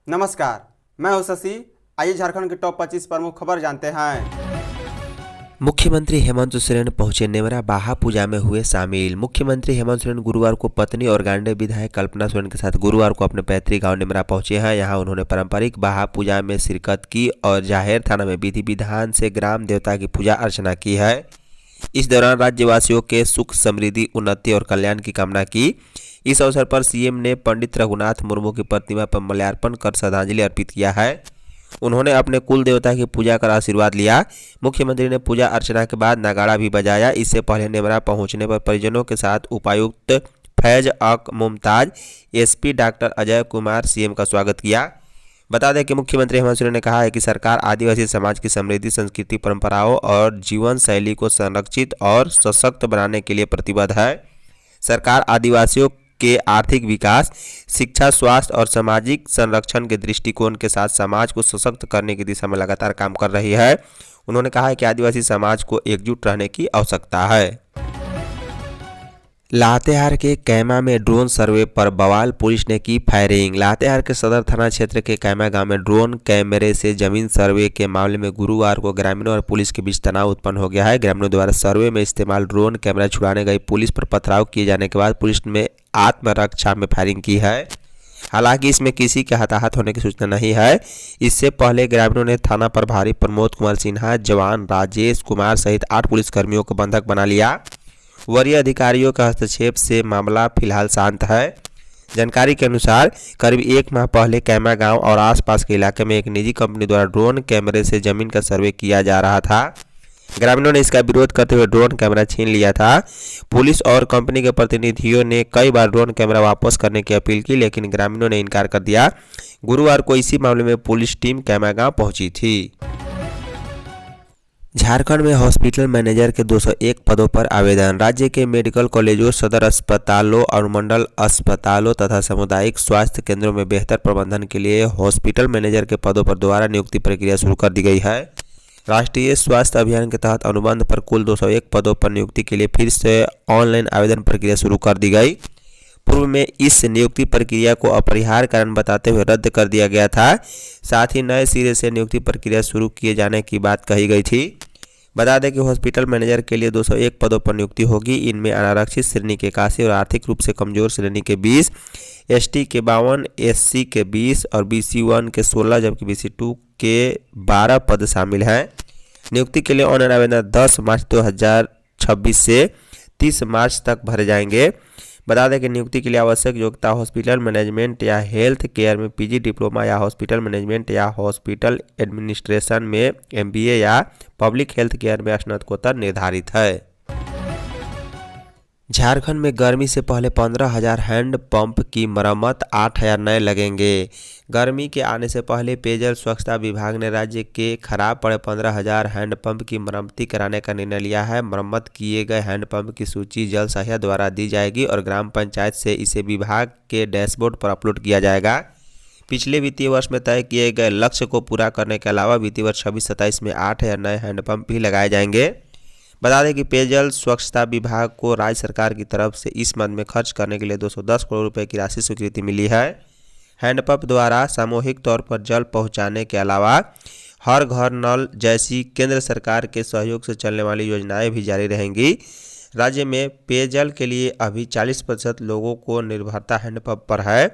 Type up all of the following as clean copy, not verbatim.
नमस्कार, मैं हूं शशि। आइए झारखंड की टॉप 25 प्रमुख खबर जानते हैं। मुख्यमंत्री हेमंत सोरेन पहुंचे नेमरा बाहा पूजा में हुए शामिल। मुख्यमंत्री हेमंत सोरेन गुरुवार को पत्नी और गांडे विधायक कल्पना सोरेन के साथ गुरुवार को अपने पैतृक गांव नेमरा पहुंचे हैं। यहां उन्होंने पारंपरिक बाहा पूजा में शिरकत की और जाहेर थाना में विधि विधान से ग्राम देवता की पूजा अर्चना की है। इस दौरान राज्यवासियों के सुख समृद्धि उन्नति और कल्याण की कामना की। इस अवसर पर सीएम ने पंडित रघुनाथ मुर्मू की प्रतिमा पर माल्यार्पण कर श्रद्धांजलि अर्पित किया है। उन्होंने अपने कुल देवता की पूजा कर आशीर्वाद लिया। मुख्यमंत्री ने पूजा अर्चना के बाद नगाड़ा भी बजाया। इससे पहले नेमरा पहुंचने पर परिजनों के साथ उपायुक्त फैज अक Mumtaz, SP doctor Ajay Kumar CM का स्वागत किया। बता दें कि मुख्यमंत्री हेमंत सोरेन ने कहा है कि सरकार आदिवासी समाज की समृद्धि, संस्कृति, परंपराओं और जीवन शैली को संरक्षित और सशक्त बनाने के लिए प्रतिबद्ध है। सरकार आदिवासियों के आर्थिक विकास, शिक्षा, स्वास्थ्य और सामाजिक संरक्षण के दृष्टिकोण के साथ समाज को सशक्त करने की दिशा में लगातार काम कर रही है। उन्होंने कहा है कि आदिवासी समाज को एकजुट रहने की आवश्यकता है। लातेहार के कैमा में ड्रोन सर्वे पर बवाल, पुलिस ने की फायरिंग। लातेहार के सदर थाना क्षेत्र के कैमा गांव में ड्रोन कैमरे से जमीन सर्वे के मामले में गुरुवार को ग्रामीणों और पुलिस के बीच तनाव उत्पन्न हो गया है। ग्रामीणों द्वारा सर्वे में इस्तेमाल ड्रोन कैमरा छुड़ाने गई पुलिस पर पथराव किए जाने के बाद पुलिस ने आत्मरक्षा में फायरिंग की है। हालांकि इसमें किसी के हताहत होने की सूचना नहीं है। इससे पहले ग्रामीणों ने थाना प्रभारी प्रमोद कुमार सिन्हा, जवान राजेश कुमार सहित 8 पुलिसकर्मियों को बंधक बना लिया। वरीय अधिकारियों के हस्तक्षेप से मामला फिलहाल शांत है। जानकारी के अनुसार करीब 1 माह पहले कैमा गांव और आसपास के इलाके में एक निजी कंपनी द्वारा ड्रोन कैमरे से जमीन का सर्वे किया जा रहा था। ग्रामीणों ने इसका विरोध करते हुए ड्रोन कैमरा छीन लिया था। पुलिस और कंपनी के प्रतिनिधियों ने कई बार ड्रोन कैमरा वापस करने की अपील की, लेकिन ग्रामीणों ने इनकार कर दिया। गुरुवार को इसी मामले में पुलिस टीम कैमा गांव पहुंची थी। झारखंड में हॉस्पिटल मैनेजर के 201 पदों पर आवेदन। राज्य के मेडिकल कॉलेजों, सदर अस्पतालों, अनुमंडल अस्पतालों तथा सामुदायिक स्वास्थ्य केंद्रों में बेहतर प्रबंधन के लिए हॉस्पिटल मैनेजर के पदों पर दोबारा नियुक्ति प्रक्रिया शुरू कर दी गई है। राष्ट्रीय स्वास्थ्य अभियान के तहत अनुबंध पर कुल 201 पदों पर नियुक्ति के लिए फिर से ऑनलाइन आवेदन प्रक्रिया शुरू कर दी गई। पूर्व में इस नियुक्ति प्रक्रिया को अपरिहार्य कारण बताते हुए रद्द कर दिया गया था। साथ ही नए सिरे से नियुक्ति प्रक्रिया शुरू किए जाने की बात कही गई थी। बता दें कि हॉस्पिटल मैनेजर के लिए 201 पदों पर नियुक्ति होगी। इनमें अनारक्षित श्रेणी के 81 और आर्थिक रूप से कमजोर श्रेणी के 20, एसटी के 52, एससी के 20 और BC1 के 16 जबकि BC2 के 12 पद शामिल हैं। नियुक्ति के लिए ऑनलाइन आवेदन 10 मार्च 2026 से 30 मार्च तक भरे जाएंगे। बता दें कि नियुक्ति के लिए आवश्यक योग्यता हॉस्पिटल मैनेजमेंट या हेल्थ केयर में PG डिप्लोमा या हॉस्पिटल मैनेजमेंट या हॉस्पिटल एडमिनिस्ट्रेशन में MBA या पब्लिक हेल्थ केयर में स्नातकोत्तर निर्धारित है। झारखंड में गर्मी से पहले 15,000 हैंडपंप की मरम्मत, 8,000 नए लगेंगे। गर्मी के आने से पहले पेयजल स्वच्छता विभाग ने राज्य के खराब पड़े 15,000 हैंडपंप की मरम्मती कराने का निर्णय लिया है। मरम्मत किए गए हैंडपंप की सूची जल सहिया द्वारा दी जाएगी और ग्राम पंचायत से इसे विभाग के डैशबोर्ड पर अपलोड किया जाएगा। पिछले वित्तीय वर्ष में तय किए गए लक्ष्य को पूरा करने के अलावा वित्तीय वर्ष 26-27 में 8,000 नए हैंडपंप भी लगाए जाएंगे। बता दें कि पेयजल स्वच्छता विभाग को राज्य सरकार की तरफ से इस मद में खर्च करने के लिए 210 करोड़ रुपए की राशि स्वीकृति मिली है। हैंडपंप द्वारा सामूहिक तौर पर जल पहुंचाने के अलावा हर घर नल जैसी केंद्र सरकार के सहयोग से चलने वाली योजनाएं भी जारी रहेंगी। राज्य में पेयजल के लिए अभी 40% लोगों को निर्भरता हैंडपंप पर है।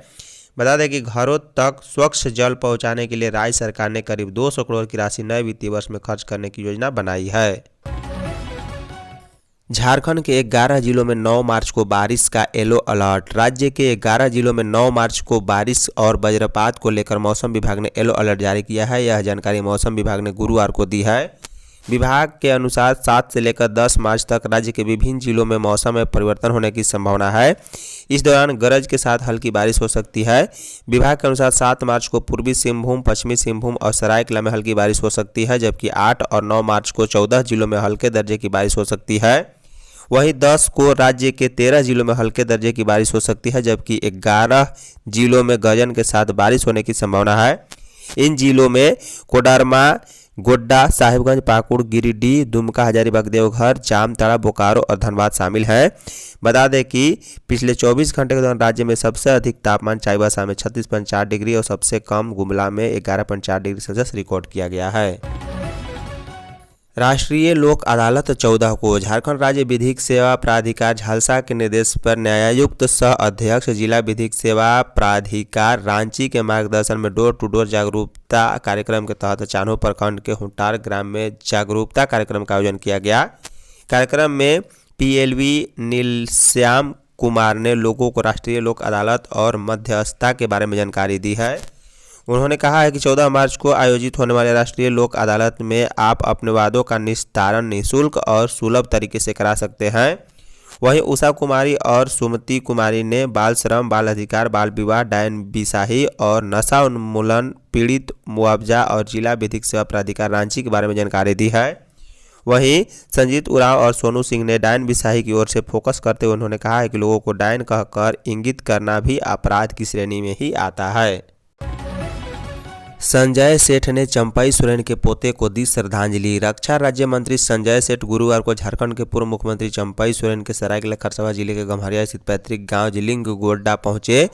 बता दें कि घरों तक स्वच्छ जल पहुंचाने के लिए राज्य सरकार ने करीब 200 करोड़ की राशि नए वित्तीय वर्ष में खर्च करने की योजना बनाई है। झारखंड के 11 जिलों में 9 मार्च को बारिश का येलो अलर्ट। राज्य के 11 जिलों में 9 मार्च को बारिश और वज्रपात को लेकर मौसम विभाग ने येलो अलर्ट जारी किया है। यह जानकारी मौसम विभाग ने गुरुवार को दी है। विभाग के अनुसार 7 से लेकर 10 मार्च तक राज्य के विभिन्न जिलों में मौसम में परिवर्तन होने की संभावना है। इस दौरान गरज के साथ हल्की बारिश हो सकती है। विभाग के अनुसार 7 मार्च को पूर्वी सिंहभूम, पश्चिमी सिंहभूम और सरायकेला में हल्की बारिश हो सकती है, जबकि 8 और 9 मार्च को 14 जिलों में हल्के दर्जे की बारिश हो सकती है। वहीं 10 को राज्य के 13 जिलों में हल्के दर्जे की बारिश हो सकती है, जबकि 11 जिलों में गर्जन के साथ बारिश होने की संभावना है। इन जिलों में कोडरमा, गोड्डा, साहिबगंज, पाकुड़, गिरिडीह, दुमका, हजारीबाग, देवघर, जामताड़ा, बोकारो और धनबाद शामिल हैं। बता दें कि पिछले 24 घंटे के दौरान राज्य में सबसे अधिक तापमान चाईबासा में 36.4 डिग्री और सबसे कम गुमला में 11.4 डिग्री सेल्सियस रिकॉर्ड किया गया है। राष्ट्रीय लोक अदालत 14 को झारखंड राज्य विधिक सेवा प्राधिकार झालसा के निर्देश पर न्यायायुक्त सह अध्यक्ष जिला विधिक सेवा प्राधिकार रांची के मार्गदर्शन में डोर टू डोर जागरूकता कार्यक्रम के तहत चान्हो प्रखंड के हुंटार ग्राम में जागरूकता कार्यक्रम का आयोजन किया गया। कार्यक्रम में पीएलवी नीलश्याम कुमार ने लोगों को राष्ट्रीय लोक अदालत और मध्यस्थता के बारे में जानकारी दी है। उन्होंने कहा है कि 14 मार्च को आयोजित होने वाले राष्ट्रीय लोक अदालत में आप अपने वादों का निस्तारण निःशुल्क और सुलभ तरीके से करा सकते हैं। वहीं उषा कुमारी और सुमति कुमारी ने बाल श्रम, बाल अधिकार, बाल विवाह, डायन बिसाही और नशा उन्मूलन, पीड़ित मुआवजा और जिला विधिक सेवा प्राधिकार रांची के बारे में जानकारी दी है। वहीं संजीत उरांव और सोनू सिंह ने डायन बिसाही की ओर से फोकस करते हुए उन्होंने कहा है कि लोगों को डायन कहकर इंगित करना भी अपराध की श्रेणी में ही आता है। संजय सेठ ने चंपई सोरेन के पोते को दी श्रद्धांजलि। रक्षा राज्य मंत्री संजय सेठ गुरुवार को झारखंड के पूर्व मुख्यमंत्री चंपई सोरेन के सरायकेला खरसावां जिले के गम्हरिया स्थित पैतृक गांव जिलिंग गोड्डा पहुंचे।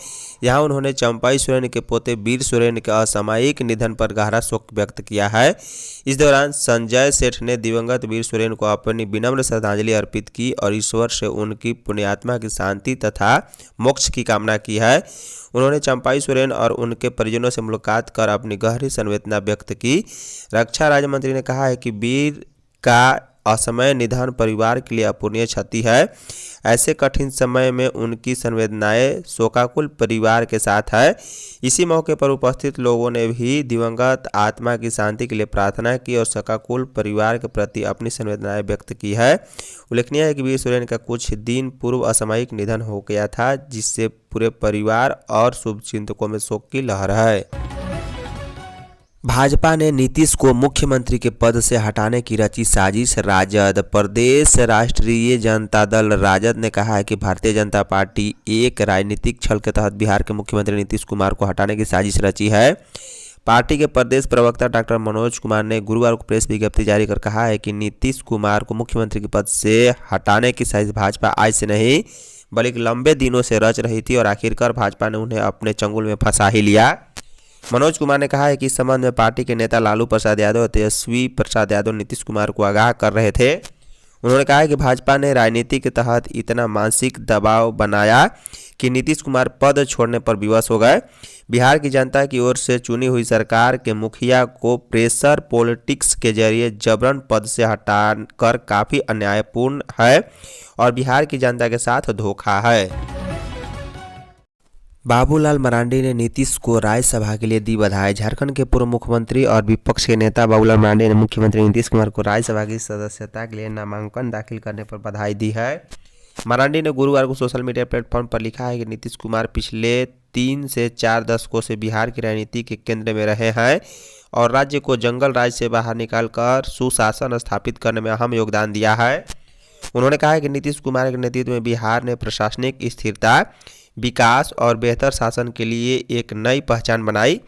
यहां उन्होंने चंपई सोरेन के पोते वीर सोरेन के असामयिक निधन पर गहरा शोक व्यक्त किया है। इस दौरान संजय सेठ ने दिवंगत वीर सोरेन को अपनी विनम्र श्रद्धांजलि अर्पित की और ईश्वर से उनकी पुण्यात्मा की शांति तथा मोक्ष की कामना की है। उन्होंने चंपई सोरेन और उनके परिजनों से मुलाकात कर अपनी गहरी संवेदना व्यक्त की। रक्षा राज्य मंत्री ने कहा है कि वीर का असमय निधन परिवार के लिए अपूरणीय क्षति है। ऐसे कठिन समय में उनकी संवेदनाएं शोकाकुल परिवार के साथ है। इसी मौके पर उपस्थित लोगों ने भी दिवंगत आत्मा की शांति के लिए प्रार्थना की और शोकाकुल परिवार के प्रति अपनी संवेदनाएं व्यक्त की है। उल्लेखनीय है कि वीर सोरेन का कुछ दिन पूर्व असामयिक निधन हो गया था, जिससे पूरे परिवार और शुभचिंतकों में शोक की लहर है। भाजपा ने नीतीश को मुख्यमंत्री के पद से हटाने की रची साजिश। राजद प्रदेश राष्ट्रीय जनता दल राजद ने कहा है कि भारतीय जनता पार्टी एक राजनीतिक छल के तहत बिहार के मुख्यमंत्री नीतीश कुमार को हटाने की साजिश रची है। पार्टी के प्रदेश प्रवक्ता डॉक्टर मनोज कुमार ने गुरुवार को प्रेस विज्ञप्ति जारी कर कहा है कि नीतीश कुमार को मुख्यमंत्री के पद से हटाने की साजिश भाजपा आज से नहीं बल्कि लंबे दिनों से रच रही थी और आखिरकार भाजपा ने उन्हें अपने चंगुल में फंसा ही लिया। मनोज कुमार ने कहा है कि इस संबंध में पार्टी के नेता लालू प्रसाद यादव और तेजस्वी प्रसाद यादव नीतीश कुमार को आगाह कर रहे थे। उन्होंने कहा है कि भाजपा ने राजनीति के तहत इतना मानसिक दबाव बनाया कि नीतीश कुमार पद छोड़ने पर विवश हो गए। बिहार की जनता की ओर से चुनी हुई सरकार के मुखिया को प्रेशर पॉलिटिक्स के जरिए जबरन पद से हटाकर काफ़ी अन्यायपूर्ण है और बिहार की जनता के साथ धोखा है। बाबूलाल मरांडी ने नीतीश को राज्यसभा के लिए दी बधाई। झारखंड के पूर्व मुख्यमंत्री और विपक्ष के नेता बाबूलाल मरांडी ने मुख्यमंत्री नीतीश कुमार को राज्यसभा की सदस्यता के लिए नामांकन दाखिल करने पर बधाई दी है। मरांडी ने गुरुवार को सोशल मीडिया प्लेटफॉर्म पर लिखा है कि नीतीश कुमार पिछले 3 से 4 दशकों से बिहार की राजनीति के केंद्र में रहे हैं और राज्य को जंगल राज से बाहर निकालकर सुशासन स्थापित करने में अहम योगदान दिया है। उन्होंने कहा है कि नीतीश कुमार के नेतृत्व में बिहार ने प्रशासनिक स्थिरता, विकास और बेहतर शासन के लिए एक नई पहचान बनाई।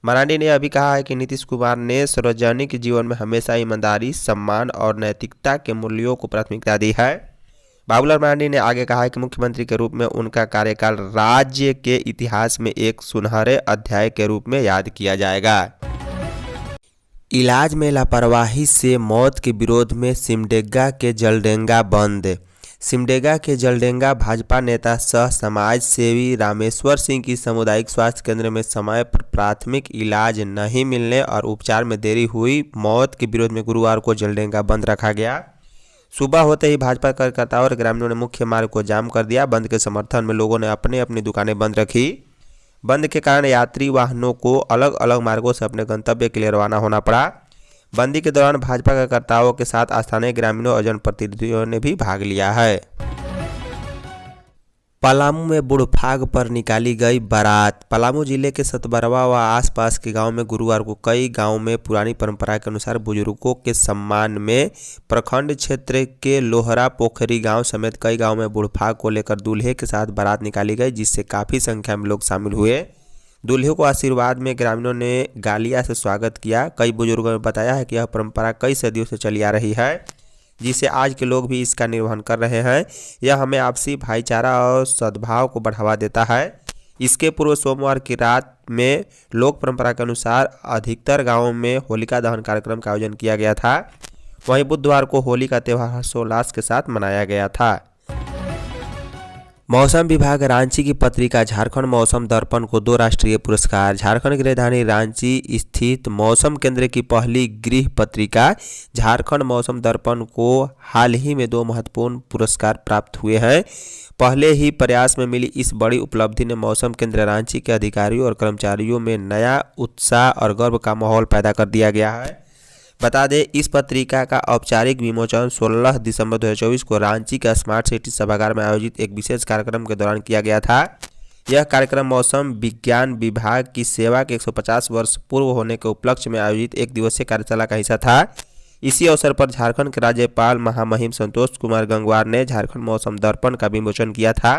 मरांडी ने अभी कहा है कि नीतीश कुमार ने सार्वजनिक जीवन में हमेशा ईमानदारी, सम्मान और नैतिकता के मूल्यों को प्राथमिकता दी है। बाबूलाल मरांडी ने आगे कहा है कि मुख्यमंत्री के रूप में उनका कार्यकाल राज्य के इतिहास में एक सुनहरे अध्याय के रूप में याद किया जाएगा। इलाज में लापरवाही से मौत के विरोध में सिमडेगा के जलडेंगा बंद। सिमडेगा के जलडेंगा भाजपा नेता सह समाज सेवी रामेश्वर सिंह की सामुदायिक स्वास्थ्य केंद्र में समय पर प्राथमिक इलाज नहीं मिलने और उपचार में देरी हुई मौत के विरोध में गुरुवार को जलडेंगा बंद रखा गया। सुबह होते ही भाजपा कार्यकर्ताओं और ग्रामीणों ने मुख्य मार्ग को जाम कर दिया। बंद के समर्थन में लोगों ने अपनी अपनी दुकानें बंद रखी। बंद के कारण यात्री वाहनों को अलग अलग मार्गों से अपने गंतव्य के लिए रवाना होना पड़ा। बंदी के दौरान भाजपा कार्यकर्ताओं के साथ स्थानीय ग्रामीणों और जनप्रतिनिधियों ने भी भाग लिया है। पलामू में बुढ़फाग पर निकाली गई बारात। पलामू जिले के सतबरवा व आसपास के गांव में गुरुवार को कई गांवों में पुरानी परंपरा के अनुसार बुजुर्गों के सम्मान में प्रखंड क्षेत्र के लोहरा पोखरी गांव समेत कई गांवों में बुढ़फाग को लेकर दूल्हे के साथ बारात निकाली गई, जिससे काफ़ी संख्या में लोग शामिल हुए। दूल्हे को आशीर्वाद में ग्रामीणों ने गालिया से स्वागत किया। कई बुजुर्गों ने बताया है कि यह परंपरा कई सदियों से चली आ रही है, जिसे आज के लोग भी इसका निर्वहन कर रहे हैं। यह हमें आपसी भाईचारा और सद्भाव को बढ़ावा देता है। इसके पूर्व सोमवार की रात में लोक परंपरा के अनुसार अधिकतर गांवों में होलिका दहन कार्यक्रम का आयोजन किया गया था। वहीं बुधवार को होली का त्यौहार हर्षोल्लास के साथ मनाया गया था। मौसम विभाग रांची की पत्रिका झारखंड मौसम दर्पण को 2 राष्ट्रीय पुरस्कार। झारखंड की राजधानी रांची स्थित मौसम केंद्र की पहली गृह पत्रिका झारखंड मौसम दर्पण को हाल ही में 2 महत्वपूर्ण पुरस्कार प्राप्त हुए हैं। पहले ही प्रयास में मिली इस बड़ी उपलब्धि ने मौसम केंद्र रांची के अधिकारियों और कर्मचारियों में नया उत्साह और गर्व का माहौल पैदा कर दिया गया है। बता दें, इस पत्रिका का औपचारिक विमोचन 16 दिसंबर 2024 को रांची के स्मार्ट सिटी सभागार में आयोजित एक विशेष कार्यक्रम के दौरान किया गया था। यह कार्यक्रम मौसम विज्ञान विभाग की सेवा के 150 वर्ष पूर्व होने के उपलक्ष्य में आयोजित एक दिवसीय कार्यशाला का हिस्सा था। इसी अवसर पर झारखंड के राज्यपाल महामहिम संतोष कुमार गंगवार ने झारखंड मौसम दर्पण का विमोचन किया था।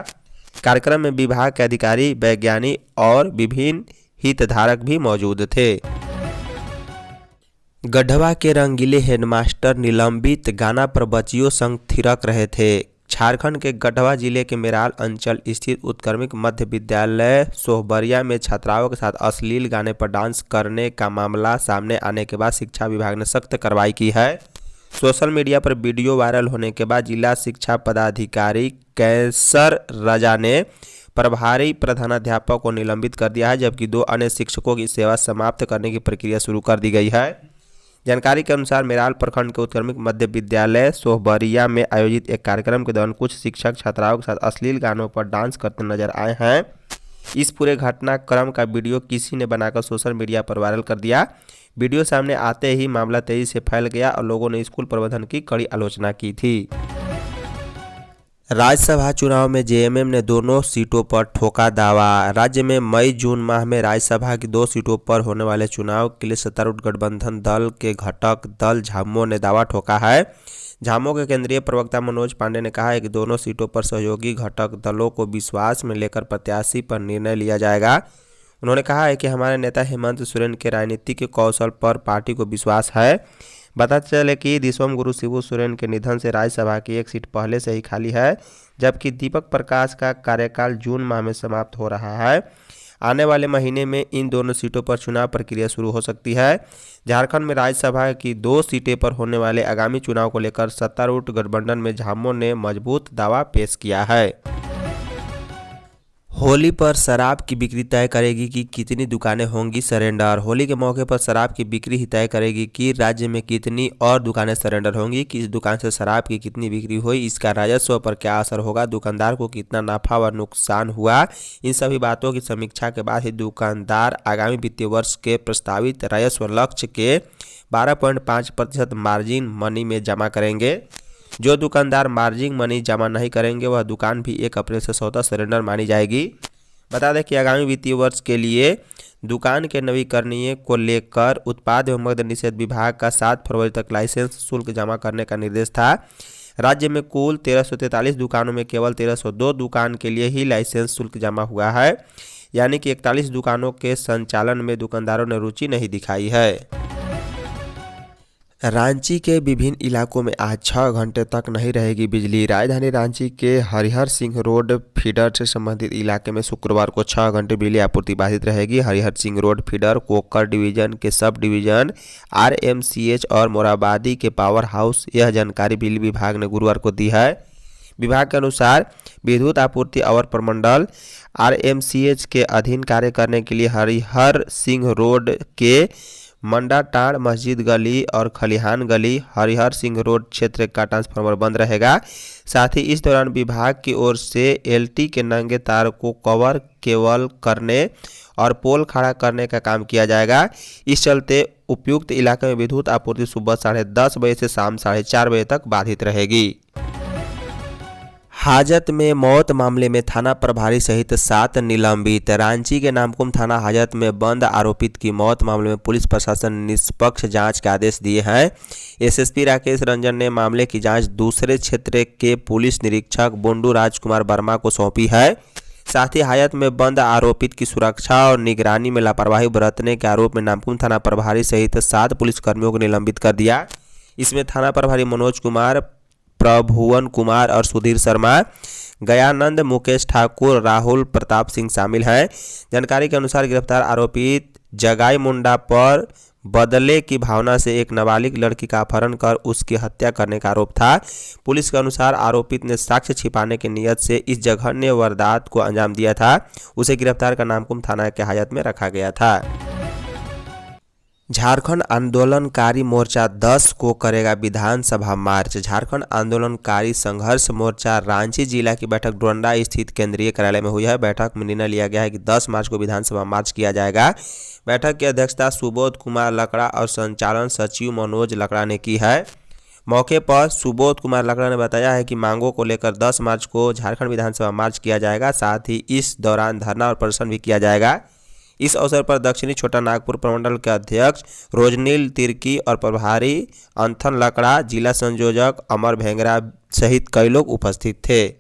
कार्यक्रम में विभाग के अधिकारी, वैज्ञानिक और विभिन्न हितधारक भी मौजूद थे। गढ़वा के रंगीले हेडमास्टर निलंबित, गाना पर बच्चियों संग थिरक रहे थे। झारखंड के गढ़वा जिले के मेराल अंचल स्थित उत्क्रमिक मध्य विद्यालय सोहबरिया में छात्राओं के साथ अश्लील गाने पर डांस करने का मामला सामने आने के बाद शिक्षा विभाग ने सख्त कार्रवाई की है। सोशल मीडिया पर वीडियो वायरल होने के बाद जिला शिक्षा पदाधिकारी कैसर रजा ने प्रभारी प्रधानाध्यापक को निलंबित कर दिया है, जबकि 2 अन्य शिक्षकों की सेवा समाप्त करने की प्रक्रिया शुरू कर दी गई है। जानकारी के अनुसार मेराल प्रखंड के उत्क्रमिक मध्य विद्यालय सोहबरिया में आयोजित एक कार्यक्रम के दौरान कुछ शिक्षक छात्राओं के साथ अश्लील गानों पर डांस करते नजर आए हैं। इस पूरे घटनाक्रम का वीडियो किसी ने बनाकर सोशल मीडिया पर वायरल कर दिया। वीडियो सामने आते ही मामला तेजी से फैल गया और लोगों ने स्कूल प्रबंधन की कड़ी आलोचना की थी। राज्यसभा चुनाव में जेएमएम ने दोनों सीटों पर ठोका दावा। राज्य में मई-जून माह में राज्यसभा की 2 सीटों पर होने वाले चुनाव के लिए सत्तारूढ़ गठबंधन दल के घटक दल झामुमो ने दावा ठोका है। झामुमो के केंद्रीय प्रवक्ता मनोज पांडे ने कहा है कि दोनों सीटों पर सहयोगी घटक दलों को विश्वास में लेकर प्रत्याशी पर निर्णय लिया जाएगा। उन्होंने कहा है कि हमारे नेता हेमंत सोरेन के राजनीतिक कौशल पर पार्टी को विश्वास है। बता चले कि दिसोम गुरु शिबू सोरेन के निधन से राज्यसभा की 1 सीट पहले से ही खाली है, जबकि दीपक प्रकाश का कार्यकाल जून माह में समाप्त हो रहा है। आने वाले महीने में इन दोनों सीटों पर चुनाव प्रक्रिया शुरू हो सकती है। झारखंड में राज्यसभा की 2 सीटें पर होने वाले आगामी चुनाव को लेकर सत्तारूढ़ गठबंधन में झामुमो ने मजबूत दावा पेश किया है। होली पर शराब की बिक्री तय करेगी कि कितनी दुकानें होंगी सरेंडर। होली के मौके पर शराब की बिक्री ही तय करेगी कि राज्य में कितनी और दुकानें सरेंडर होंगी, किस दुकान से शराब की कितनी बिक्री हुई, इसका राजस्व पर क्या असर होगा, दुकानदार को कितना नफा व नुकसान हुआ। इन सभी बातों की समीक्षा के बाद ही दुकानदार आगामी वित्तीय वर्ष के प्रस्तावित राजस्व लक्ष्य के 12.5% मार्जिन मनी में जमा करेंगे। जो दुकानदार मार्जिन मनी जमा नहीं करेंगे वह दुकान भी 1 अप्रैल से स्वतः सरेंडर मानी जाएगी। बता दें कि आगामी वित्तीय वर्ष के लिए दुकान के नवीकरणीय को लेकर उत्पाद एवं मद्य निषेध विभाग का 7 फरवरी तक लाइसेंस शुल्क जमा करने का निर्देश था। राज्य में कुल 1343 दुकानों में केवल 1302 दुकान के लिए ही लाइसेंस शुल्क जमा हुआ है, यानी कि 41 दुकानों के संचालन में दुकानदारों ने रुचि नहीं दिखाई है। रांची के विभिन्न इलाकों में आज 6 घंटे तक नहीं रहेगी बिजली। राजधानी रांची के हरिहर सिंह रोड फीडर से संबंधित इलाके में शुक्रवार को 6 घंटे बिजली आपूर्ति बाधित रहेगी। Harihar Singh road feeder Kokar division के सब डिवीजन RMCH और मोराबादी के पावर हाउस, यह जानकारी बिजली विभाग ने गुरुवार को दी है। विभाग के अनुसार विद्युत आपूर्ति अवर प्रमंडल RMCH के अधीन कार्य करने के लिए हरिहर सिंह रोड के मंडाटाड़ मस्जिद गली और खलिहान गली हरिहर सिंह रोड क्षेत्र का ट्रांसफार्मर बंद रहेगा। साथ ही इस दौरान विभाग की ओर से LT के नंगे तार को कवर केबल करने और पोल खड़ा करने का काम किया जाएगा। इस चलते उपयुक्त इलाके में विद्युत आपूर्ति सुबह 10:30 बजे से शाम 4:30 बजे तक बाधित रहेगी। हाजत में मौत मामले में थाना प्रभारी सहित 7 निलंबित। रांची के नामकुम थाना हाजत में बंद आरोपित की मौत मामले में पुलिस प्रशासन निष्पक्ष जांच के आदेश दिए हैं। SSP राकेश रंजन ने मामले की जांच दूसरे क्षेत्र के पुलिस निरीक्षक बोंडू राजकुमार वर्मा को सौंपी है। साथ ही हाजत में बंद आरोपित की सुरक्षा और निगरानी में लापरवाही बरतने के आरोप में नामकुम थाना प्रभारी सहित 7 पुलिसकर्मियों को निलंबित कर दिया। इसमें थाना प्रभारी मनोज कुमार, प्रभुवन कुमार और सुधीर शर्मा, गयानंद, मुकेश ठाकुर, राहुल प्रताप सिंह शामिल हैं। जानकारी के अनुसार गिरफ्तार आरोपित जगाई मुंडा पर बदले की भावना से एक नाबालिग लड़की का अपहरण कर उसकी हत्या करने का आरोप था। पुलिस के अनुसार आरोपित ने साक्ष्य छिपाने की नीयत से इस जघन्य वारदात को अंजाम दिया था। उसे गिरफ्तार कर नामकुम थाना के हाजत में रखा गया था। झारखंड आंदोलनकारी मोर्चा 10 को करेगा विधानसभा मार्च। झारखंड आंदोलनकारी संघर्ष मोर्चा रांची जिला की बैठक डोरंडा स्थित केंद्रीय कार्यालय में हुई है। बैठक में निर्णय लिया गया है कि 10 मार्च को विधानसभा मार्च किया जाएगा। बैठक की अध्यक्षता सुबोध कुमार लकड़ा और संचालन सचिव मनोज लकड़ा ने की है। मौके पर सुबोध कुमार लकड़ा ने बताया है कि मांगों को लेकर 10 मार्च को झारखंड विधानसभा मार्च किया जाएगा। साथ ही इस दौरान धरना और प्रदर्शन भी किया जाएगा। इस अवसर पर दक्षिणी छोटा नागपुर प्रमंडल के अध्यक्ष रोजनील तिर्की और प्रभारी अंथन लकड़ा, जिला संयोजक अमर भेंगरा सहित कई लोग उपस्थित थे।